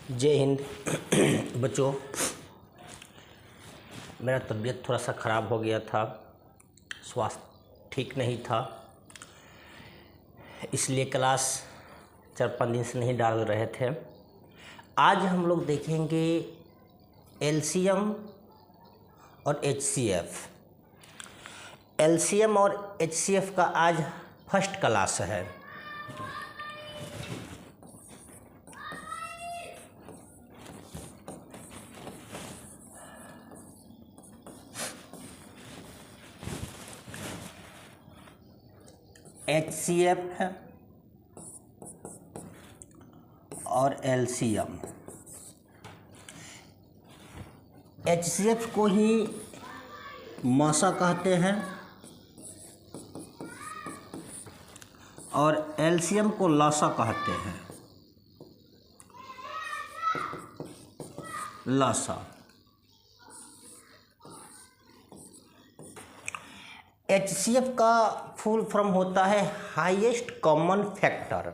जय हिंद। बच्चों, मेरा तबीयत थोड़ा सा ख़राब हो गया था, स्वास्थ्य ठीक नहीं था, इसलिए क्लास 4-5 दिन से नहीं डाल रहे थे। आज हम लोग देखेंगे एलसीएम और एचसीएफ। एलसीएम और एचसीएफ का आज फर्स्ट क्लास है। एचसीएफ और एलसीएम। एचसीएफ को ही मासा कहते हैं और एलसीएम को लासा कहते हैं। लासा। एचसीएफ का फुल फॉर्म होता है highest common factor.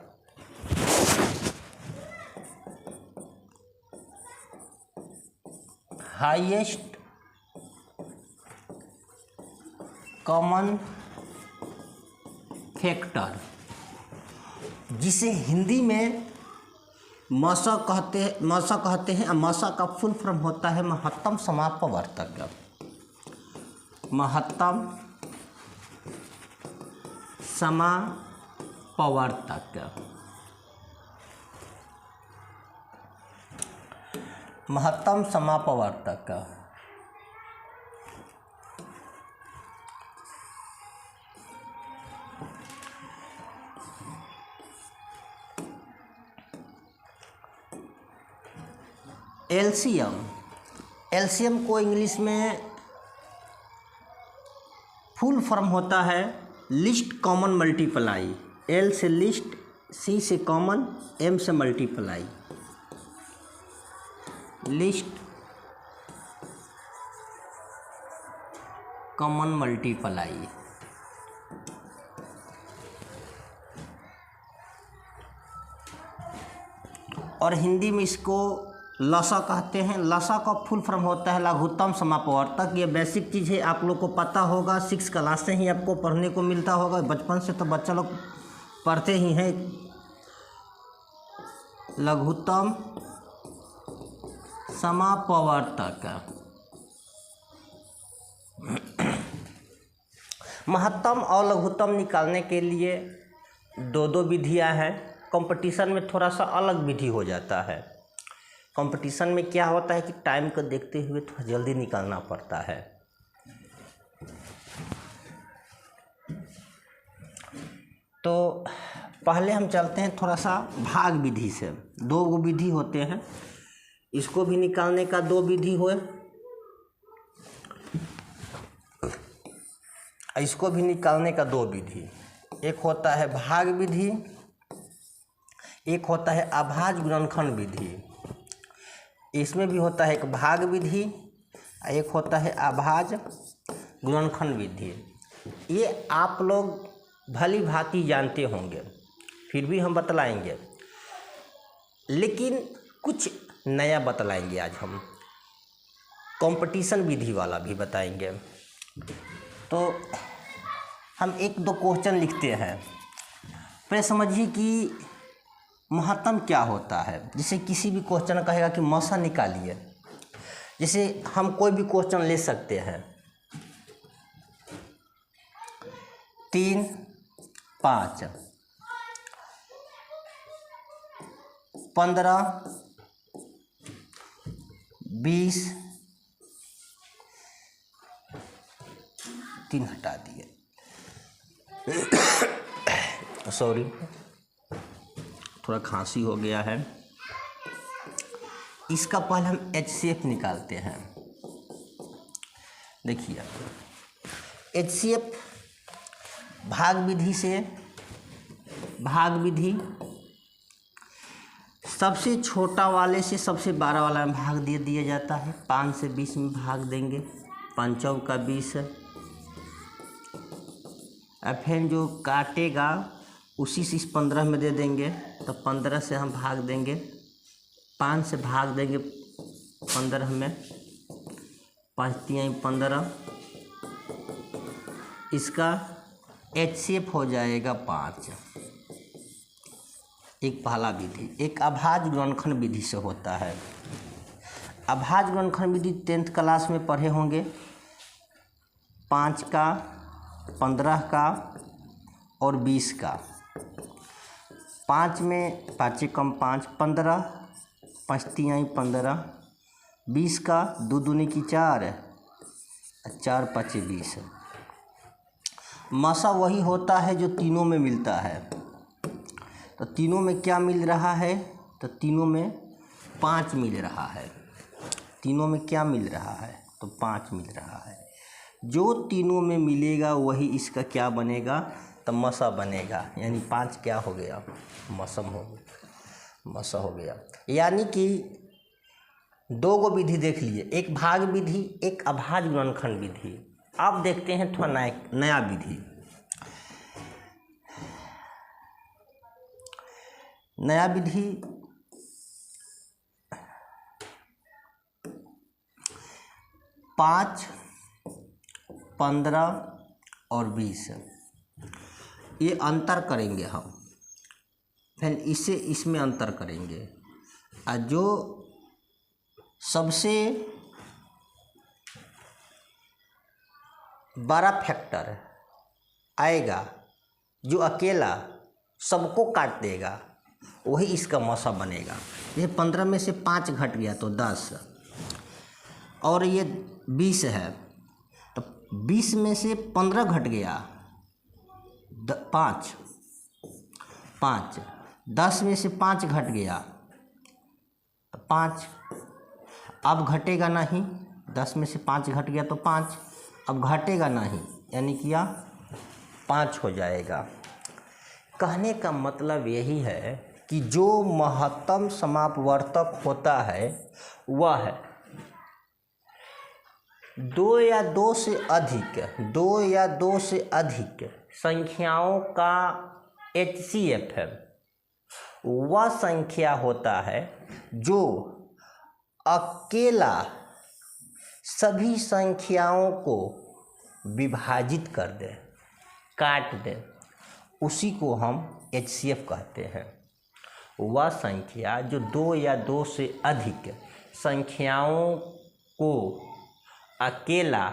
Highest common factor, जिसे हिंदी में मासा कहते हैं। मासा का फुल फॉर्म होता है महत्तम समापवर्तक। महत्तम समापवर्तक। महत्तम समापवर्तक। एलसीएम को इंग्लिश में फुल फॉर्म होता है लिस्ट कॉमन मल्टीप्लाई। एल से लिस्ट, सी से कॉमन, एम से मल्टीप्लाई। List common multiply. और हिंदी में इसको लासा कहते हैं। लासा का फुल फॉर्म होता है लघुत्तम समापवर्तक। ये बेसिक चीज़ है, आप लोग को पता होगा, 6 क्लास से ही आपको पढ़ने को मिलता होगा। बचपन से तो बच्चा लोग पढ़ते ही हैं। लघुत्तम समापवर्तक। महत्तम और लघुत्तम निकालने के लिए दो विधियां हैं। कंपटीशन में थोड़ा सा अलग विधि हो जाता है। कंपटीशन में क्या होता है कि टाइम को देखते हुए थोड़ा जल्दी निकालना पड़ता है। तो पहले हम चलते हैं थोड़ा सा भाग विधि से। 2 विधि होते हैं, इसको भी निकालने का 2 विधि हुए, इसको भी निकालने का 2 विधि। एक होता है भाग विधि, एक होता है अभाज्य गुणनखंड विधि। इसमें भी होता है एक भाग विधि, एक होता है अभाज्य गुणनखंड विधि। ये आप लोग भली भांति जानते होंगे, फिर भी हम बतलाएंगे, लेकिन कुछ नया बतलाएंगे। आज हम कंपटीशन विधि वाला भी बताएंगे। तो हम 1-2 क्वेश्चन लिखते हैं। पहले समझिए कि महत्तम क्या होता है। जैसे किसी भी क्वेश्चन कहेगा कि मासा निकालिए, जैसे हम कोई भी क्वेश्चन ले सकते हैं। 3, 5, 15, 20, 3 हटा दिए। सॉरी, थोड़ा खांसी हो गया है। इसका पहले हम एचसीएफ निकालते हैं। देखिए, एचसीएफ भाग विधि से, भाग विधि सबसे छोटा वाले से सबसे बड़ा वाला में भाग दे दिया जाता है। 5 से 20 में भाग देंगे, 5 चौका 20। और फिर जो काटेगा उसी से इस 15 में दे देंगे, तो 15 से हम भाग देंगे 5 से भाग देंगे 15 में, 5 तिहाई 15, इसका HCF हो जाएगा 5। एक पहला विधि। एक अभाज्य गुणनखंड विधि से होता है। अभाज्य गुणनखंड विधि 10th क्लास में पढ़े होंगे। 5 का, 15 का और 20 का। 5 में 5 कम 5, 15, 5 तिहाई 15, 20 का 2 दूनी की 4, 4 5 20। मसा वही होता है जो तीनों में मिलता है। तो तीनों में क्या मिल रहा है? तो तीनों में 5 मिल रहा है। तीनों में क्या मिल रहा है? तो 5 मिल रहा है। जो तीनों में मिलेगा वही इसका क्या बनेगा? तो मसा बनेगा। यानी 5 क्या हो गया? मसम हो गया, मसा हो गया। यानी कि 2 गो विधि देख लिए, एक भाग विधि, एक अभाज्य गुणनखंड विधि। अब देखते हैं थोड़ा नया विधि। नया विधि 5, 15 और 20, ये अंतर करेंगे हम। फिर इसे इसमें अंतर करेंगे। और जो सबसे बड़ा फैक्टर आएगा, जो अकेला सबको काट देगा, वही इसका मसा बनेगा। ये 15 में से 5 घट गया तो 10, और ये 20 है तो 20 में से 15 घट गया 5, 10 में से 5 घट गया तो 5। अब घटेगा नहीं, 10 में से 5 घट गया तो 5, अब घटेगा नहीं, यानी कि यह 5 हो जाएगा। कहने का मतलब यही है कि जो महत्तम समापवर्तक होता है वह 2 या 2 से अधिक संख्याओं का HCF है। वह संख्या होता है जो अकेला सभी संख्याओं को विभाजित कर दे, काट दे, उसी को हम HCF कहते हैं। वह संख्या जो 2 या 2 से अधिक संख्याओं को अकेला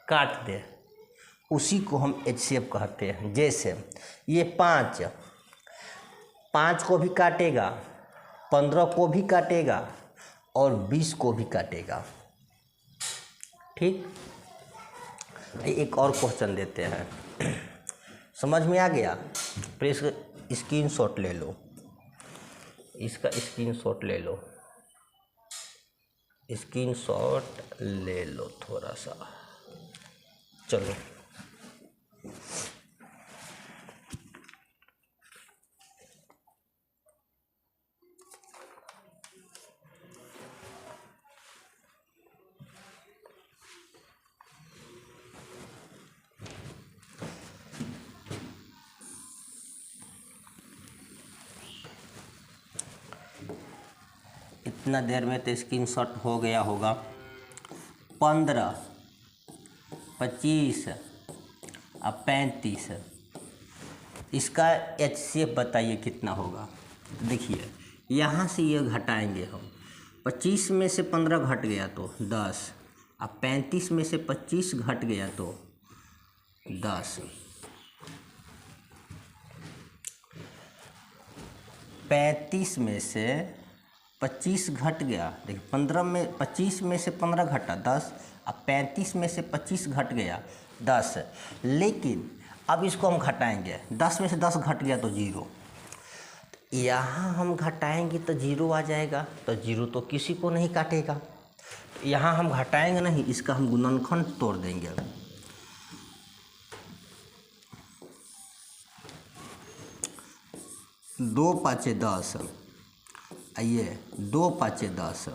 काट दे, उसी को हम HCF कहते हैं। जैसे ये 5 को भी काटेगा, 15 को भी काटेगा और 20 को भी काटेगा। ठीक, एक और क्वेश्चन देते हैं, समझ में आ गया? फिर इसका स्क्रीनशॉट ले लो, इसका स्क्रीनशॉट ले लो, स्क्रीनशॉट ले लो थोड़ा सा। चलो इतना देर में तो स्क्रीनशॉट हो गया होगा। 15, 25 और 35, इसका HCF बताइए कितना होगा? देखिए यहाँ से ये घटाएंगे हम। 25 में से 15 घट गया तो 10, अब 35 में से 25 घट गया तो 10, 35 में से 25 घट गया। देखिए 15 में 25 में से 15 घटा 10, अब 35 में से 25 घट गया 10। लेकिन अब इसको हम घटाएंगे, 10 में से 10 घट गया तो 0। यहाँ हम घटाएंगे तो 0 आ जाएगा, तो 0 तो किसी को नहीं काटेगा। यहाँ हम घटाएंगे नहीं, इसका हम गुणनखंड तोड़ देंगे। दो पाँचे 10, आइए 2 5 10।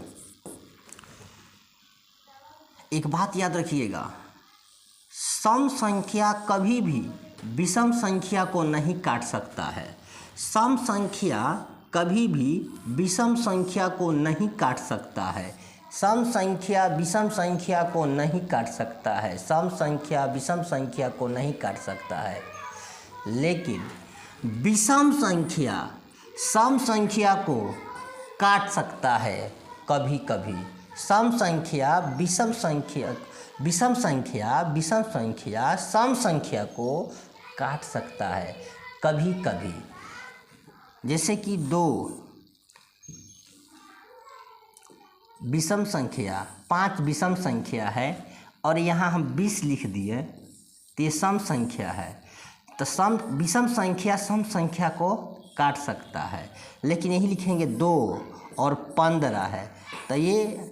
एक बात याद रखिएगा, सम संख्या कभी भी विषम संख्या को नहीं काट सकता है। सम संख्या कभी भी विषम संख्या को नहीं काट सकता है। सम संख्या विषम संख्या को नहीं काट सकता है। सम संख्या विषम संख्या को नहीं काट सकता है, लेकिन विषम संख्या सम संख्या को काट सकता है कभी कभी। सम संख्या विषम संख्या विषम संख्या विषम संख्या सम संख्या को काट सकता है कभी कभी। जैसे कि 2 विषम संख्या 5 विषम संख्या है और यहाँ हम 20 लिख दिए तो ये सम संख्या है। तो सम विषम संख्या सम संख्या को काट सकता है, लेकिन यही लिखेंगे 2 और 15 है तो ये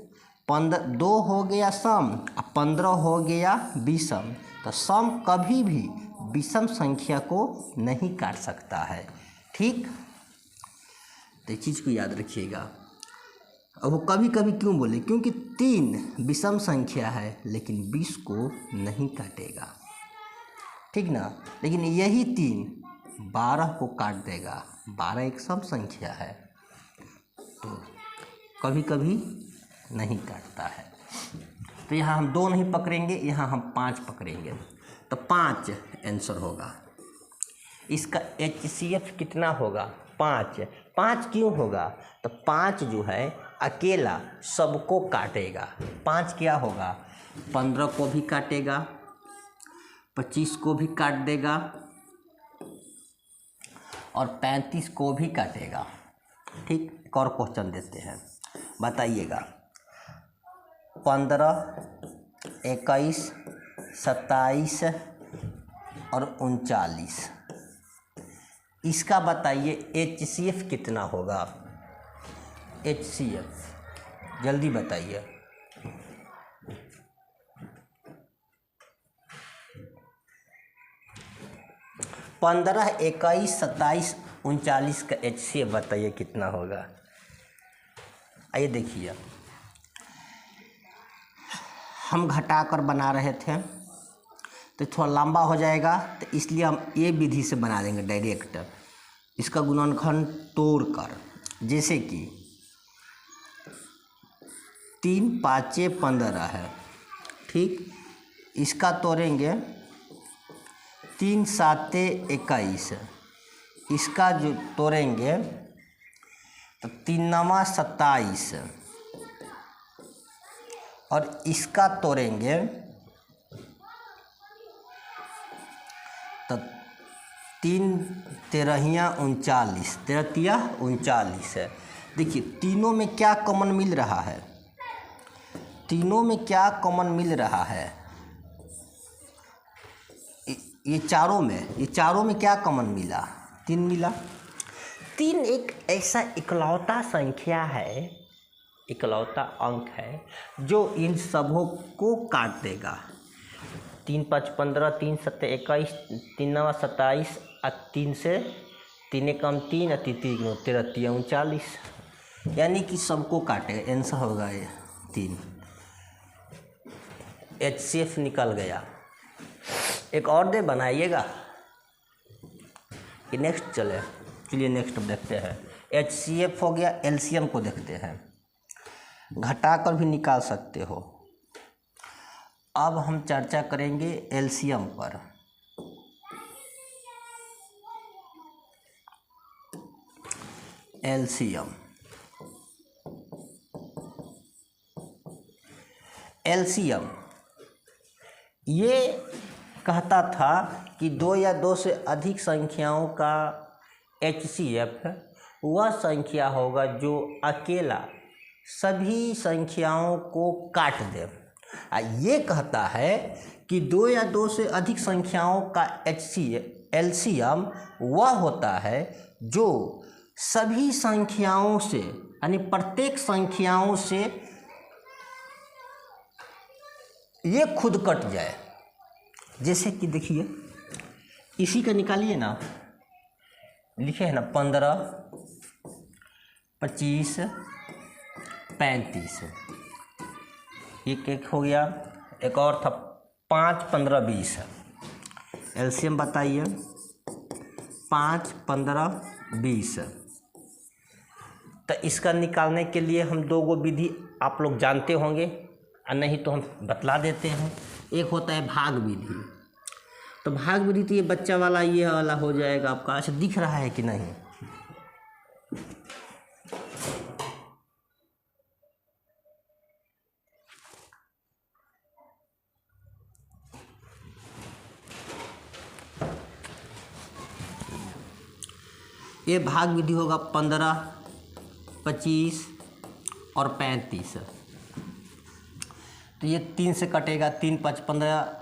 2 हो गया सम और 15 हो गया विषम। तो सम कभी भी विषम संख्या को नहीं काट सकता है। ठीक, तो इस चीज़ को याद रखिएगा। अब वो कभी कभी क्यों बोले, क्योंकि 3 विषम संख्या है लेकिन 20 को नहीं काटेगा, ठीक ना। लेकिन यही 3 12 को काट देगा। 12 एक सम संख्या है तो कभी कभी नहीं काटता है। तो यहाँ हम 2 नहीं पकड़ेंगे, यहाँ हम 5 पकड़ेंगे। तो 5 आंसर होगा। इसका HCF कितना होगा? 5। 5 क्यों होगा? तो 5 जो है अकेला सबको काटेगा। 5 क्या होगा? 15 को भी काटेगा, 25 को भी काट देगा और 35 को भी काटेगा। ठीक, एक और क्वेश्चन देते हैं, बताइएगा। 15, 21, 27 और 39, इसका बताइए HCF कितना होगा? HCF जल्दी बताइए। पंद्रह, 21, 27, 39 का HCF बताइए कितना होगा? आइए देखिए, हम घटाकर बना रहे थे तो थोड़ा लंबा हो जाएगा, तो इसलिए हम ये विधि से बना देंगे डायरेक्ट, इसका गुणनखंड तोड़कर। जैसे कि 3 5 15 है, ठीक, इसका तोड़ेंगे 3 7 21, इसका जो तोड़ेंगे तो 3 9 27 और इसका तोड़ेंगे तो 3 13 39, 13 39 है। देखिए तीनों में क्या कॉमन मिल रहा है? तीनों में क्या कॉमन मिल रहा है? ये चारों में क्या कॉमन मिला? 3 मिला। 3 एक ऐसा इकलौता संख्या है, इकलौता अंक है जो इन सबों को काट देगा। 3 5 15, 3 7 21, 3 9 27 और 3 से 3 कम 3 और 3 3 13 39, यानी कि सबको काटेगा। आंसर होगा ये 3। HCF निकल गया। एक और दे बनाइएगा कि नेक्स्ट चलिए नेक्स्ट देखते हैं। HCF हो गया, LCM को देखते हैं। घटाकर भी निकाल सकते हो। अब हम चर्चा करेंगे LCM पर। LCM ये कहता था कि 2 या 2 से अधिक संख्याओं का HCF वह संख्या होगा जो अकेला सभी संख्याओं को काट दे। ये कहता है कि 2 या 2 से अधिक संख्याओं का LCM वह होता है जो सभी संख्याओं से, यानी प्रत्येक संख्याओं से ये खुद कट जाए। जैसे कि देखिए, इसी का निकालिए ना, लिखे है ना 15, 25, 35, एक हो गया। एक और था 5 15 20। LCM बताइए। 5 15 20 तो इसका निकालने के लिए हम दो गो विधि आप लोग जानते होंगे, और नहीं तो हम बतला देते हैं। एक होता है भाग विधि। तो भाग विधि तो ये बच्चा वाला ये वाला हो जाएगा आपका। अच्छा, दिख रहा है कि नहीं? ये भाग विधि होगा 15, 25 और 35। तो ये 3 से कटेगा, 3 5 15।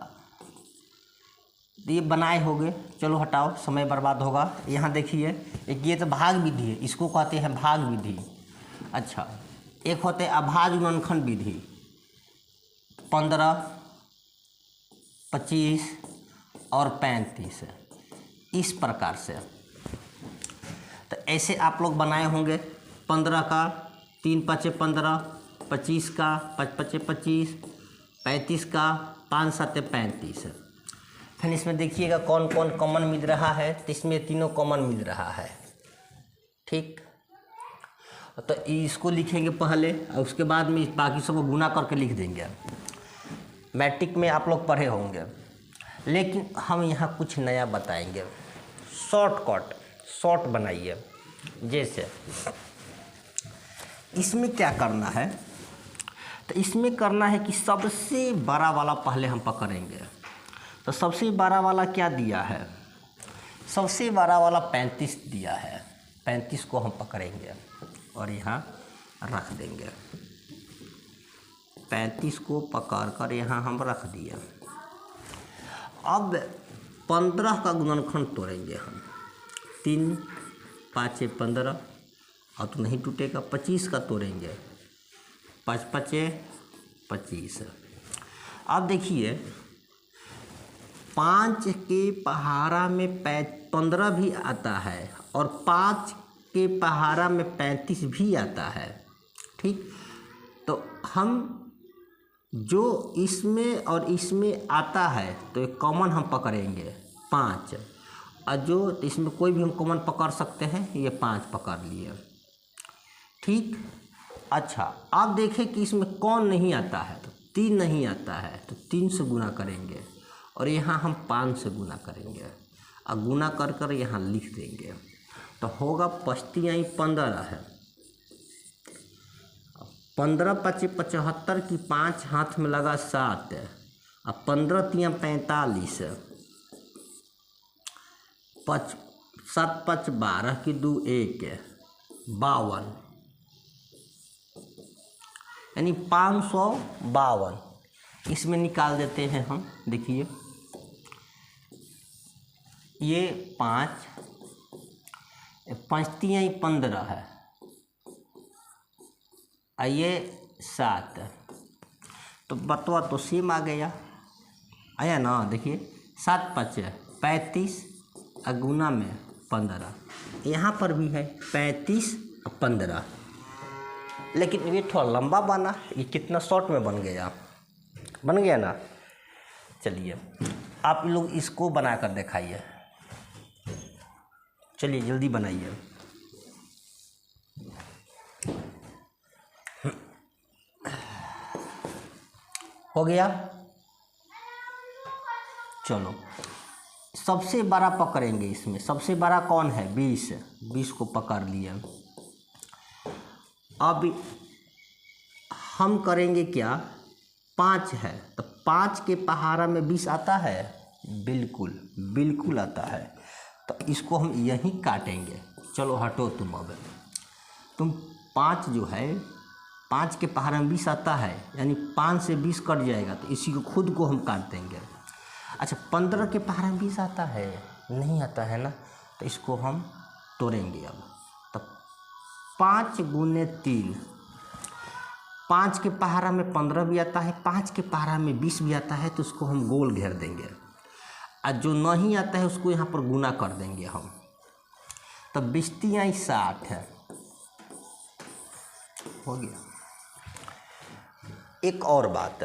ये बनाए होंगे, चलो हटाओ, समय बर्बाद होगा। यहाँ देखिए, एक ये तो भाग विधि है, इसको कहते हैं भाग विधि। अच्छा, एक होते हैं अभाज्य गुणनखंड विधि, 15, 25 और 35, इस प्रकार से। तो ऐसे आप लोग बनाए होंगे। 15 का 3 5 15, 25 का 5 5 25, 35 का 5 7 35। फिर इसमें देखिएगा कौन कौन कॉमन मिल रहा है। तो इसमें तीनों कॉमन मिल रहा है, ठीक। तो इसको लिखेंगे पहले, और उसके बाद में बाकी सबको गुना करके लिख देंगे। मैट्रिक में आप लोग पढ़े होंगे, लेकिन हम यहाँ कुछ नया बताएंगे। शॉर्टकट, शॉर्ट बनाइए। जैसे इसमें क्या करना है, तो इसमें करना है कि सबसे बड़ा वाला पहले हम पकड़ेंगे। तो सबसे बड़ा वाला क्या दिया है? सबसे बड़ा वाला 35 दिया है। 35 को हम पकड़ेंगे और यहाँ रख देंगे। 35 को पकड़कर यहाँ हम रख दिए। अब 15 का गुणनखंड तोड़ेंगे हम। 3 5 15, और तो नहीं टूटेगा। 25 का तोड़ेंगे, 5 5 25। अब देखिए, 5 के पहाड़ा में 15 भी आता है, और 5 के पहाड़ा में 35 भी आता है, ठीक। तो हम जो इसमें और इसमें आता है, तो एक कॉमन हम पकड़ेंगे 5, और जो इसमें कोई भी हम कॉमन पकड़ सकते हैं, ये 5 पकड़ लिए, ठीक। अच्छा, आप देखें कि इसमें कौन नहीं आता है, तो 3 नहीं आता है, तो 3 से गुना करेंगे, और यहाँ हम 5 से गुना करेंगे, और गुना कर कर यहाँ लिख देंगे। तो होगा 5 15 है। 15 5 75 की 5 हाथ में लगा 7, और 15 3 45, 7 5 12 की 2 1 52, यानी 552। इसमें निकाल देते हैं हम। देखिए, ये 5 3 15 है, और ये 7, तो बतवा तो सेम आ गया, आया ना। देखिए, 7 5 35, और गुना में 15। यहाँ पर भी है 35 और 15, लेकिन ये थोड़ा लंबा बना। ये कितना शॉर्ट में बन गया ना। चलिए, आप लोग इसको बना कर दिखाइए। चलिए जल्दी बनाइए। हो गया। चलो, सबसे बड़ा पकड़ेंगे। इसमें सबसे बड़ा कौन है? 20। 20 को पकड़ लिया। अब हम करेंगे क्या? 5 है, तो 5 के पहाड़ा में 20 आता है? बिल्कुल बिल्कुल आता है। तो इसको हम यहीं काटेंगे। चलो हटो तुम। अब तुम 5 जो है, 5 के पहाड़ा में 20 आता है, यानी 5 से 20 कट जाएगा, तो इसी को खुद को हम काट देंगे। अच्छा, 15 के पहाड़ा में 20 आता है? नहीं आता है ना, तो इसको हम तोड़ेंगे। अब तो 5 गुने 3, 5 के पहाड़ा में 15 भी आता है, 5 के पहाड़ा में 20 भी आता है, तो उसको हम गोल घेर देंगे। और जो नहीं आता है उसको यहाँ पर गुना कर देंगे हम। तो 20 3 60 है, हो गया। एक और बात,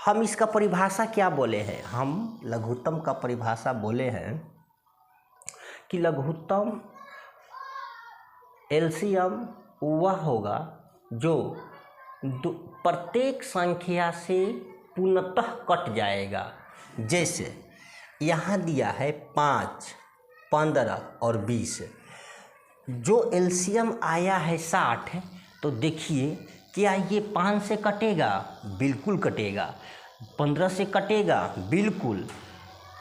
हम इसका परिभाषा क्या बोले हैं? हम लघुत्तम का परिभाषा बोले हैं कि लघुत्तम एलसीएम वह होगा जो प्रत्येक संख्या से पूर्णतः कट जाएगा। जैसे यहाँ दिया है 5, 15 और 20, जो एलसीएम आया है 60, तो देखिए क्या ये 5 से कटेगा? बिल्कुल कटेगा। 15 से कटेगा? बिल्कुल।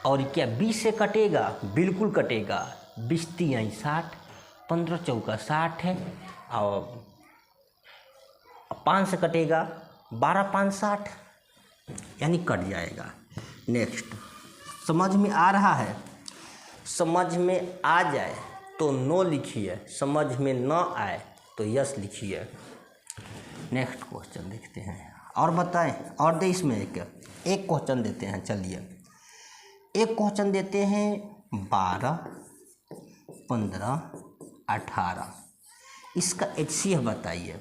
और क्या 20 से कटेगा? बिल्कुल कटेगा। 20 3 60, 15 चौका 60 है, और 5 से कटेगा, 12 5 60, यानी कट जाएगा। नेक्स्ट, समझ में आ रहा है? समझ में आ जाए तो नो लिखिए, समझ में न आए तो यस लिखिए। नेक्स्ट क्वेश्चन देखते हैं। और बताएं, और दे इसमें एक क्वेश्चन देते हैं। चलिए एक क्वेश्चन देते हैं 12, 15, 18। इसका HCF बताइए,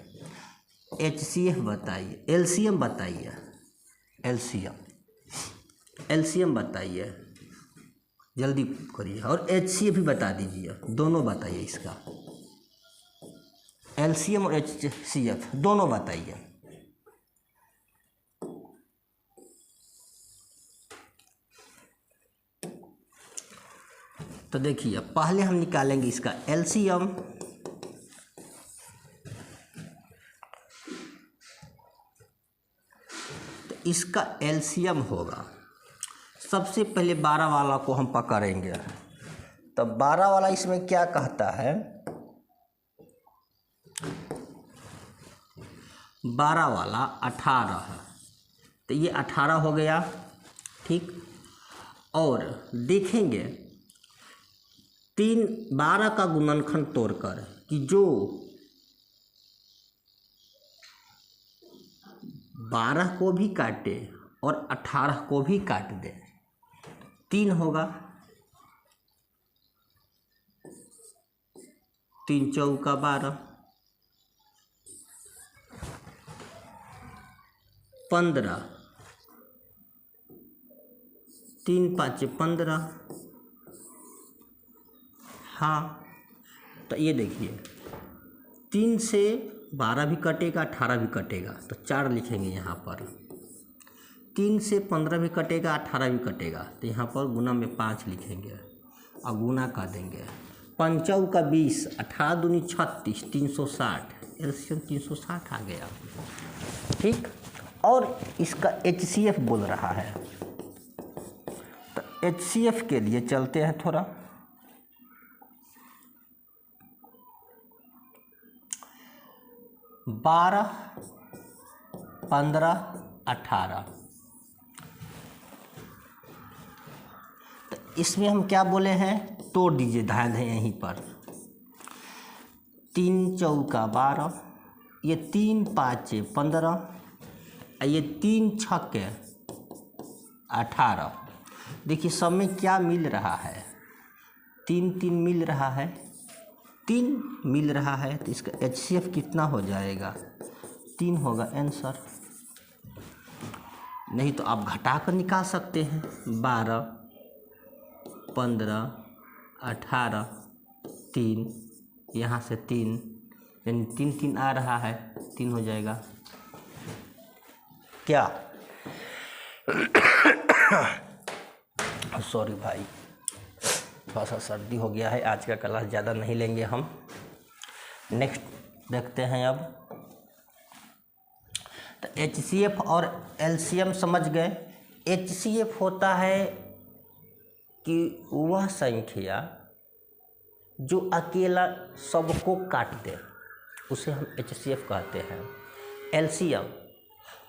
HCF बताइए, LCM बताइए, LCM बताइए, जल्दी करिए। और HCF भी बता दीजिए, दोनों बताइए। इसका LCM और HCF दोनों बताइए। तो देखिए पहले हम निकालेंगे इसका LCM। तो इसका LCM होगा, सबसे पहले 12 वाला को हम पकड़ेंगे। तो 12 वाला इसमें क्या कहता है? 12 वाला 18 है, तो ये 18 हो गया, ठीक। और देखेंगे 12 का गुणनखंड तोड़कर कि जो 12 को भी काटे और 18 को भी काट दे, 3 होगा। 3 चौका 12, 15, 3 5 15। हाँ, तो ये देखिए 3 से 12 भी कटेगा, 18 भी कटेगा, तो 4 लिखेंगे यहाँ पर। 3 से 15 भी कटेगा, 18 भी कटेगा, तो यहाँ पर गुना में 5 लिखेंगे और गुना कर देंगे। 5 का 20, 18 दूनी 36, 360, एलसीएम 360 आ गया, ठीक। और इसका HCF बोल रहा है, तो HCF के लिए चलते हैं थोड़ा। 12, 15, 18, तो इसमें हम क्या बोले हैं? तोड़ दीजिए, ध्यान है यहीं पर। 3 चौका 12, ये 3 5 15, ये 3 छक्के 18। देखिए सब में क्या मिल रहा है? 3 3 मिल रहा है, 3 मिल रहा है, तो इसका HCF कितना हो जाएगा? 3 होगा आंसर। नहीं तो आप घटा कर निकाल सकते हैं। 12, 15, 18, 3, यहाँ से 3, यानी 3 3 आ रहा है, 3 हो जाएगा। क्या सॉरी भाई, थोड़ा सा सर्दी हो गया है, आज का क्लास ज़्यादा नहीं लेंगे हम। नेक्स्ट देखते हैं अब। तो HCF और LCM समझ गए। HCF होता है कि वह संख्या जो अकेला सबको काट दे, उसे हम HCF कहते हैं। LCM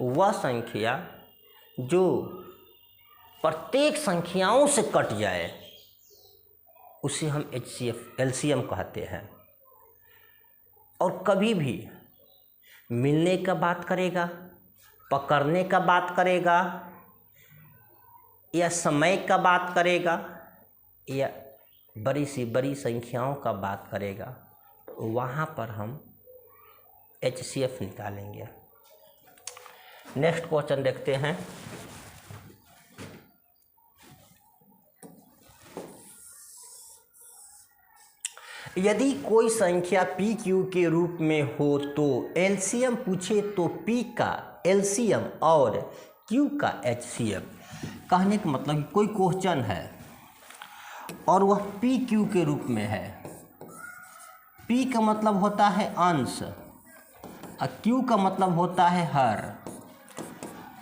वह संख्या जो प्रत्येक संख्याओं से कट जाए, उसे हम LCM कहते हैं। और कभी भी मिलने का बात करेगा, पकड़ने का बात करेगा, या समय का बात करेगा, या बड़ी से बड़ी संख्याओं का बात करेगा, तो वहाँ पर हम HCF निकालेंगे। नेक्स्ट क्वेश्चन देखते हैं। यदि कोई संख्या पी क्यू के रूप में हो तो एलसीएम पूछे तो पी का एलसीएम और क्यू का एचसीएफ। कहने का मतलब कि कोई क्वेश्चन है और वह पी क्यू के रूप में है। पी का मतलब होता है अंश और क्यू का मतलब होता है हर।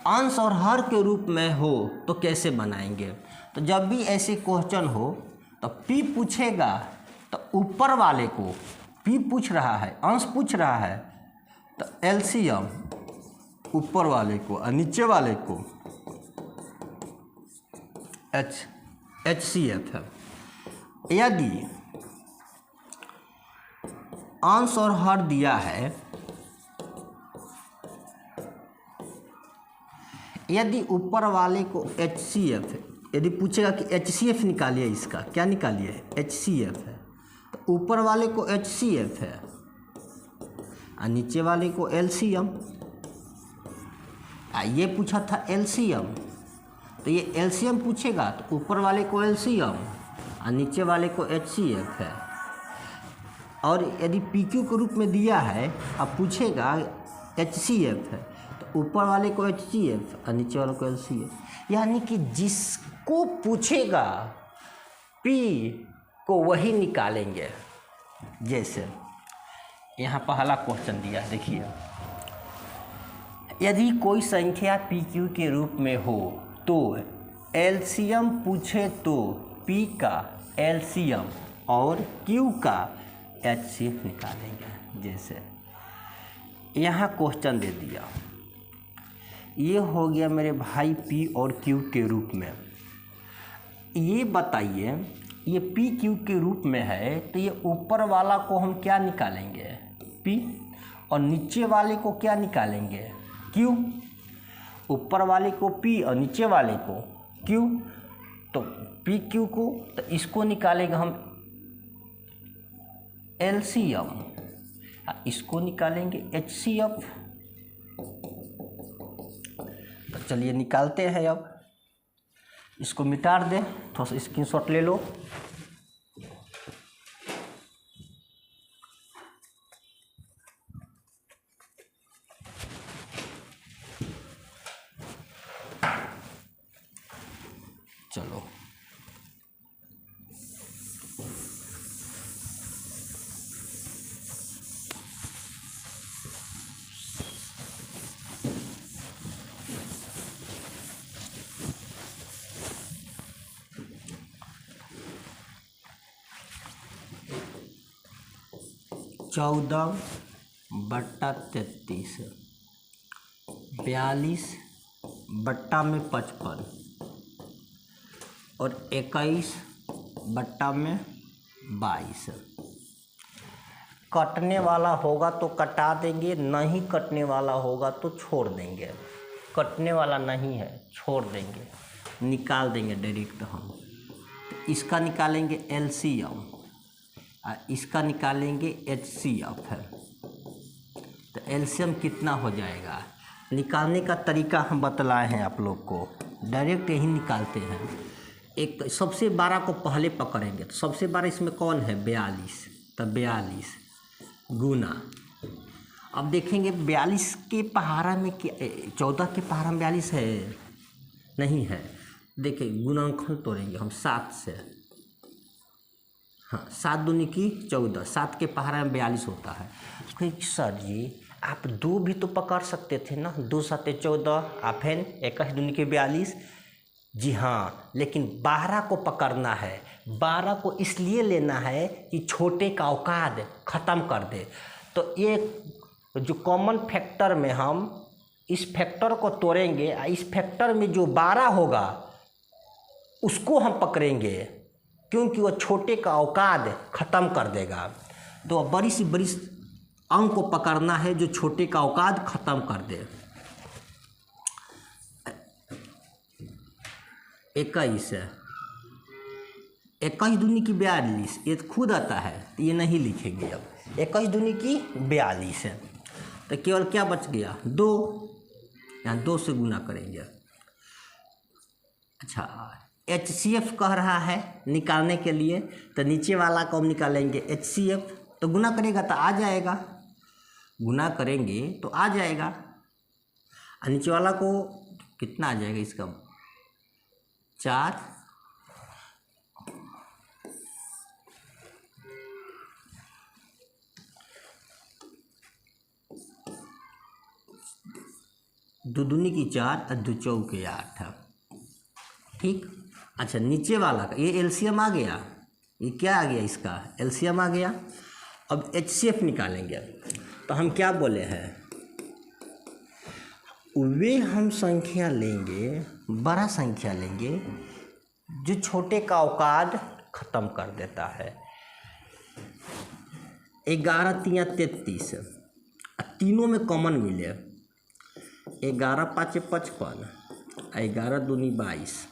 अंश और हर के रूप में हो तो कैसे बनाएंगे? तो जब भी ऐसे क्वेश्चन हो तो पी पूछेगा तो ऊपर वाले को, पी पूछ रहा है, अंश पूछ रहा है, तो एलसीएम ऊपर वाले को और नीचे वाले को एचसीएफ है। यदि अंश और हर दिया है, यदि ऊपर वाले को एचसीएफ, यदि पूछेगा कि एचसीएफ निकालिए, इसका क्या निकालिए? एचसीएफ है, तो ऊपर वाले को एचसीएफ है और नीचे वाले को एलसीएम। ये पूछा था एलसीएम, तो ये एलसीएम पूछेगा तो ऊपर वाले को एलसीएम और नीचे वाले को एचसीएफ है। और यदि पीक्यू के रूप में दिया है, अब पूछेगा एचसीएफ है तो ऊपर वाले को एचसीएफ और नीचे वाले को एलसीएफ। यानी कि जिसको पूछेगा पी को वही निकालेंगे। जैसे यहाँ पहला क्वेश्चन दिया है, देखिए, यदि कोई संख्या पी क्यू के रूप में हो तो एलसीएम पूछे तो पी का एलसीएम और क्यू का एचसीएफ निकालेंगे। जैसे यहाँ क्वेश्चन दे दिया, ये हो गया मेरे भाई पी और क्यू के रूप में। ये बताइए, ये पी क्यू के रूप में है तो ये ऊपर वाला को हम क्या निकालेंगे? पी, और नीचे वाले को क्या निकालेंगे? क्यू। ऊपर वाले को पी और नीचे वाले को क्यू, तो पी क्यू को, तो इसको निकालेंगे हम एलसीएम, इसको निकालेंगे एचसीएफ। तो चलिए निकालते हैं। अब इसको मिटा दे, थोड़ा सा स्क्रीनशॉट ले लो। चलो, चौदह बट्टा 33, 42 बट्टा में 55 और 21 बट्टा में 22। कटने वाला होगा तो कटा देंगे, नहीं कटने वाला होगा तो छोड़ देंगे। कटने वाला नहीं है, छोड़ देंगे, निकाल देंगे डायरेक्ट हम। तो इसका निकालेंगे एलसीएम और इसका निकालेंगे एचसीएफ है। तो एलसीएम कितना हो जाएगा? निकालने का तरीका हम बतलाए हैं आप लोग को, डायरेक्ट यही निकालते हैं। एक सबसे 12 को पहले पकड़ेंगे, तो सबसे 12 इसमें कौन है? 42। तो 42 गुना, अब देखेंगे 42 के पहाड़ा में क्या, 14 के पहाड़ा में 42 है? नहीं है। देखिए गुणनखंड तोड़ेंगे हम 7 से। हाँ, 7 दूनी की 14, 7 के पहाड़ा में 42 होता है। सर जी आप 2 भी तो पकड़ सकते थे ना, 2 7 14 आप फिर 21 दूनी के 42। जी हाँ, लेकिन 12 को पकड़ना है। 12 को इसलिए लेना है कि छोटे का औकात ख़त्म कर दे। तो ये जो कॉमन फैक्टर में हम इस फैक्टर को तोड़ेंगे, इस फैक्टर में जो 12 होगा उसको हम पकड़ेंगे, क्योंकि वो छोटे का औकात ख़त्म कर देगा। तो बड़ी सी बड़ी अंक को पकड़ना है जो छोटे का औकात ख़त्म कर दे। 21 है, 21 दूनी की 42, ये खुद आता है, तो ये नहीं लिखेंगे। अब 21 दूनी की 42 है, तो केवल क्या बच गया? 2, यहाँ 2 से गुना करेंगे। अच्छा, HCF कह रहा है निकालने के लिए, तो नीचे वाला को हम निकालेंगे HCF, तो गुना करेगा तो आ जाएगा, गुना करेंगे तो आ जाएगा। और नीचे वाला को कितना आ जाएगा इसका 4, दो दूनी की 4 और 2 चौके 8। ठीक। अच्छा नीचे वाला का ये एलसीएम आ गया, ये क्या आ गया इसका एलसीएम आ गया। अब HCF निकालेंगे, तो हम क्या बोले हैं, वे हम संख्या लेंगे, बड़ा संख्या लेंगे जो छोटे का औकात ख़त्म कर देता है। 11 तिया 33, तीनों में कॉमन मिले, 11 5 55, 11 दूनी 22,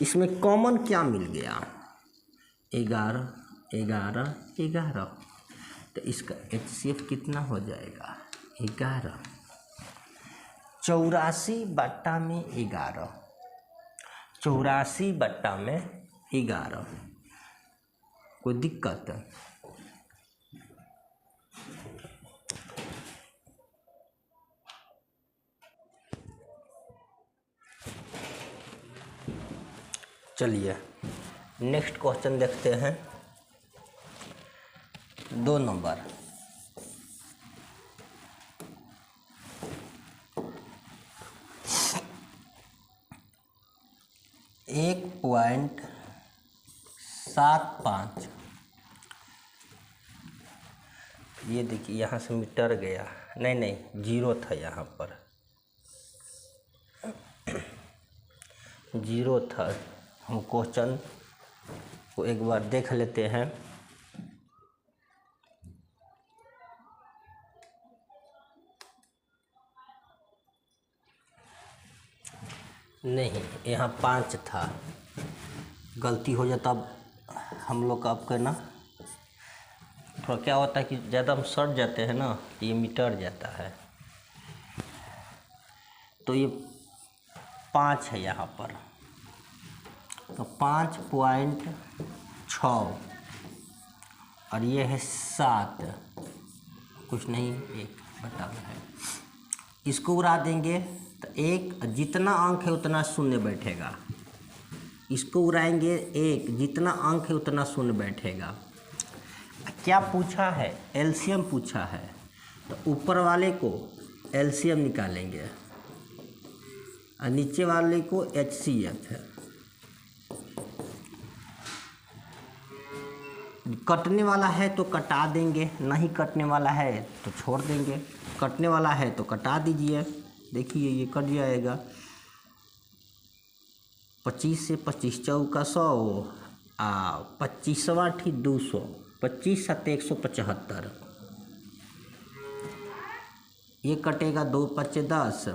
इसमें कॉमन क्या मिल गया 11 11 11, तो इसका HCF कितना हो जाएगा 11, 84/11, 84/11। कोई दिक्कत? चलिए नेक्स्ट क्वेश्चन देखते हैं। 2 नंबर, एक 1.75, ये देखिए यहाँ से मीटर गया, नहीं जीरो था, यहाँ पर जीरो था। हम क्वेश्चन को एक बार देख लेते हैं। नहीं, यहाँ 5 था, गलती हो जाता। अब हम लोग का आपका ना थोड़ा क्या होता है कि ज़्यादा हम सट जाते हैं ना, ये मीटर जाता है, तो ये 5 है यहाँ पर, तो 5.6 और ये है 7, कुछ नहीं 1 बटा है। इसको उड़ा देंगे तो 1, जितना अंक है उतना शून्य बैठेगा। इसको उड़ाएंगे 1, जितना अंक है उतना शून्य बैठेगा। क्या पूछा है, एलसीएम पूछा है, तो ऊपर वाले को एलसीएम निकालेंगे और नीचे वाले को HCF है। कटने वाला है तो कटा देंगे, नहीं कटने वाला है तो छोड़ देंगे। कटने वाला है तो कटा दीजिए, देखिए ये कट जाएगा। 25 से 25 चौका 100, 25वां ठीक 200, 25 7 175, ये कटेगा 2 5 10,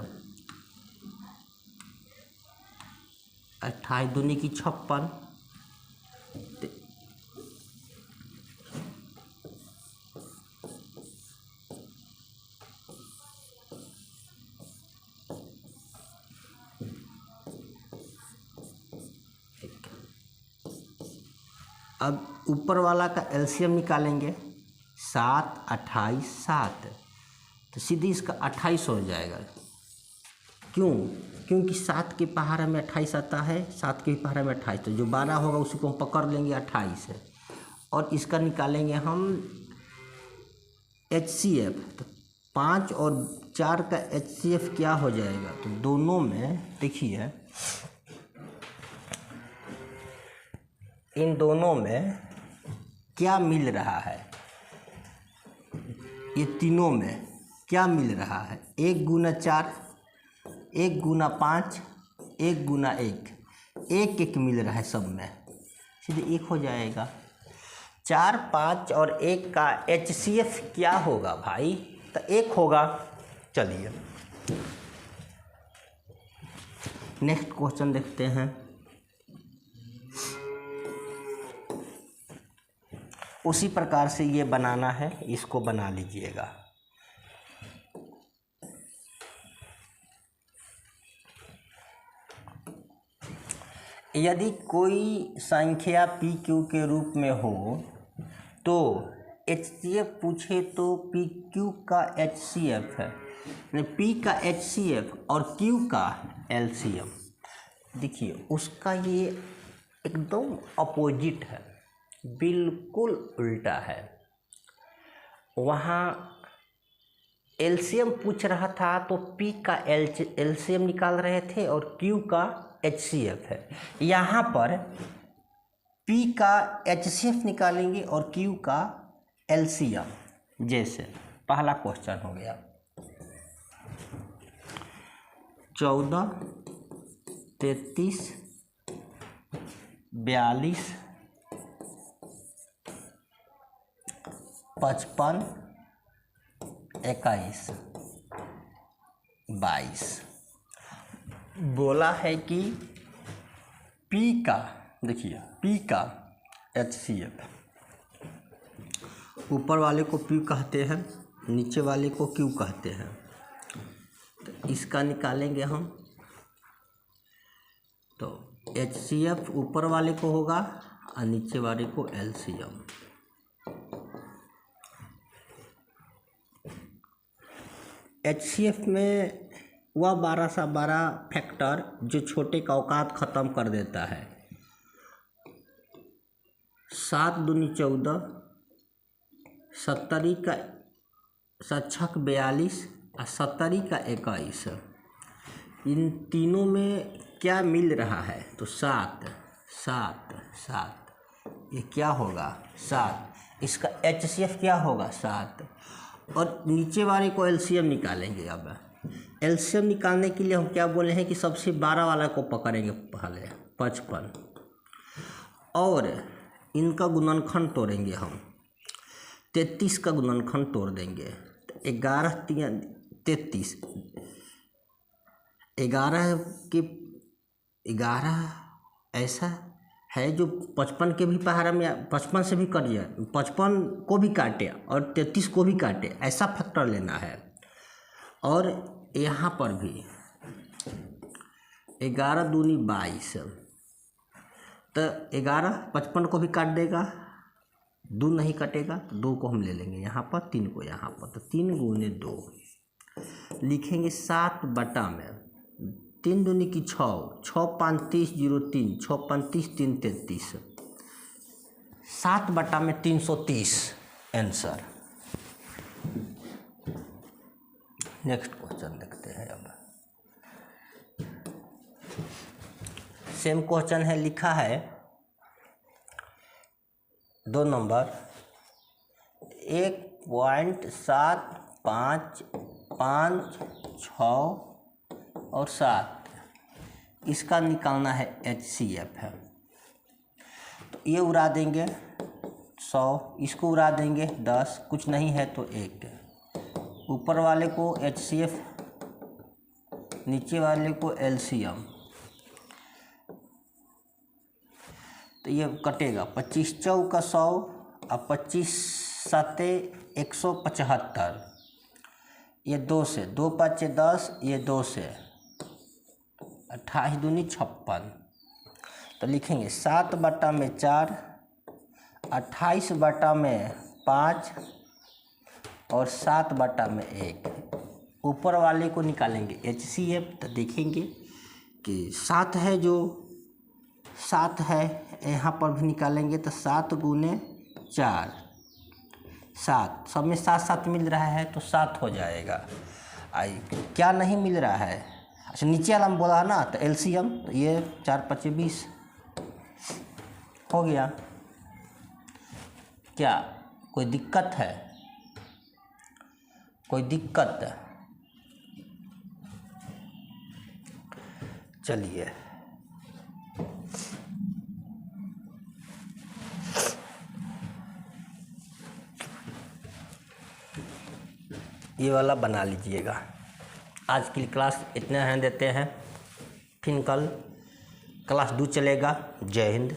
28 दूनी की 56, अब ऊपर वाला का एलसीएम निकालेंगे, 7 28 7, तो सीधी इसका 28 हो जाएगा। क्यों? क्योंकि 7 के पहाड़ा में 28 आता है, 7 के पहाड़ा में 28, तो जो 12 होगा उसी को हम पकड़ लेंगे 28 है। और इसका निकालेंगे हम HCF, तो 5 और 4 का HCF क्या हो जाएगा, तो दोनों में देखिए इन दोनों में क्या मिल रहा है, ये तीनों में क्या मिल रहा है, 1 गुना 4, 1 गुना 5, 1 गुना 1, 1 1 मिल रहा है सब में, सीधे 1 हो जाएगा। 4 5 और 1 का HCF क्या होगा भाई, तो 1 होगा। चलिए नेक्स्ट क्वेश्चन देखते हैं। उसी प्रकार से ये बनाना है, इसको बना लीजिएगा। यदि कोई संख्या पी क्यू के रूप में हो तो HCF पूछे तो पी क्यू का HCF है, पी का HCF और क्यू का LCM। देखिए उसका ये एकदम अपोजिट है, बिल्कुल उल्टा है। वहाँ LCM पूछ रहा था तो P का LCM निकाल रहे थे और Q का HCF है। यहाँ पर P का HCF निकालेंगे और Q का LCM। जैसे पहला क्वेश्चन हो गया 14, 33, 42, 55, 21, 22। बोला है कि P का, देखिए P का HCF, ऊपर वाले को P कहते हैं, नीचे वाले को Q कहते हैं। तो इसका निकालेंगे हम, तो HCF ऊपर वाले को होगा और नीचे वाले को LCM। HCF में वह 12 सा 12 फैक्टर जो छोटे का औकात ख़त्म कर देता है। 7 दूनी 14, 70 का 7 42 और 70 का 21। इन तीनों में क्या मिल रहा है? तो 7 7 7, ये क्या होगा? 7। इसका HCF क्या होगा? 7। और नीचे वाले को LCM निकालेंगे। अब LCM निकालने के लिए हम क्या बोले हैं कि सबसे 12 वाला को पकड़ेंगे पहले, 55, और इनका गुणनखंड तोड़ेंगे हम। 33 का गुणनखंड तोड़ देंगे, 11 3 33, 11 के 11 ऐसा है जो 55 के भी पहाड़ा में 55 से भी कट जाए, 55 को भी काटे और 33 को भी काटे, ऐसा फैक्टर लेना है। और यहाँ पर भी 11 दूनी 22, तो 11 55 को भी काट देगा, 2 नहीं कटेगा, 2 को हम ले लेंगे यहाँ पर, 3 को यहाँ पर, तो 3 गुने 2 लिखेंगे 7 बटा में 3 दूनी की 6, 6 5 30 0 3, 6 5 30 3 33, 7 बटा में 330 आंसर। नेक्स्ट क्वेश्चन देखते हैं। अब सेम क्वेश्चन है, लिखा है 2 नंबर 1.755 और 7, इसका निकालना है HCF है। तो ये उड़ा देंगे 100, इसको उड़ा देंगे 10, कुछ नहीं है तो 1। ऊपर वाले को HCF, नीचे वाले को LCM, तो ये कटेगा 25 चौका 100 और 25 7 175, ये 2 से 2 5 10, ये 2 से 28 दूनी 56। तो लिखेंगे 7 बटा में 4, 28 बटा में 5 और 7 बटा में 1। ऊपर वाले को निकालेंगे HCF, तो देखेंगे कि 7 है, जो 7 है यहाँ पर भी निकालेंगे, तो 7 गुने 4, 7, सब में 7 7 मिल रहा है तो 7 हो जाएगा। आई क्या नहीं मिल रहा है? अच्छा, नीचे वाला हम बोला है ना, तो LCM, तो ये 4 5 20 हो गया। क्या कोई दिक्कत है? कोई दिक्कत? चलिए ये वाला बना लीजिएगा। आज की क्लास इतने हैं देते हैं, फिर कल क्लास 2 चलेगा। जय हिंद।